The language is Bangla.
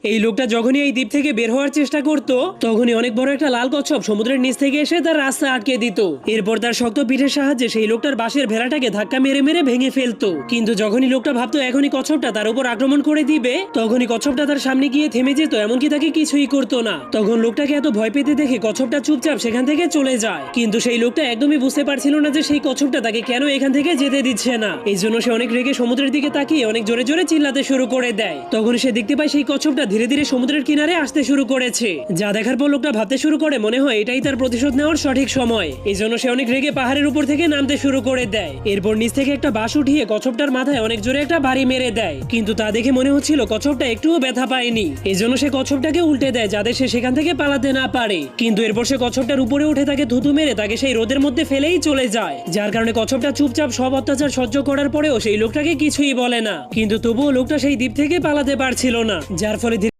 এই লোকটা যখনই এই দ্বীপ থেকে বের হওয়ার চেষ্টা করত তখনই অনেক বড় একটা লাল কচ্ছপ সমুদ্রের নিচ থেকে এসে তার রাস্তা আটকে দিত। এরপর তার শক্ত পিঠের সাহায্যে সেই লোকটার বাঁশের ভেড়াটাকে ধাক্কা মেরে মেরে ভেঙে ফেলতো। কিন্তু যখনই লোকটা ভাবতো এখনই কচ্ছপটা তার উপর আক্রমণ করে দিবে তখনই কচ্ছপটা তার সামনে গিয়ে থেমে যেত, এমনকি তাকে কিছুই করতো না। তখন লোকটাকে এত ভয় পেতে দেখে কচ্ছপটা চুপচাপ সেখান থেকে চলে যায়। কিন্তু সেই লোকটা একদমই বুঝতে পারছিল না যে সেই কচ্ছপটা তাকে কেন এখান থেকে যেতে দিচ্ছে না। এই জন্য সে অনেক রেগে সমুদ্রের দিকে তাকিয়ে অনেক জোরে জোরে চিল্লাতে শুরু করে দেয়। তখন সে দেখতে পায় সেই কচ্ছপটা ধীরে ধীরে সমুদ্রের কিনারে আসতে শুরু করেছে। যা দেখার পর লোকটা ভাবতে শুরু করে মনে হয় এটাই তার প্রতিশোধ নেওয়ার সঠিক সময়। এই জন্য সে অনেক রেগে পাহাড়ের উপর থেকে নামতে শুরু করে দেয়। এরপর নিচ থেকে একটা বাঁশ উঠিয়ে কচ্ছপটার মাথায় অনেক জোরে একটা বাড়ি মেরে দেয়। কিন্তু তা দেখে মনে হচ্ছিল কচ্ছপটা একটুও ব্যথা পায়নি। এই জন্য সে কচ্ছপটাকে উল্টে দেয় যাতে সে সেখান থেকে পালাতে না পারে। কিন্তু এরপর সে কচ্ছপটার উপরে উঠে তাকে থুতু মেরে তাকে সেই রোদের মধ্যে ফেলেই চলে যায়। যার কারণে কচ্ছপটা চুপচাপ সব অত্যাচার সহ্য করার পরেও সেই লোকটাকে কিছুই বলে না। কিন্তু তবুও লোকটা সেই দ্বীপ থেকে পালাতে পারছিল না। যার ফলে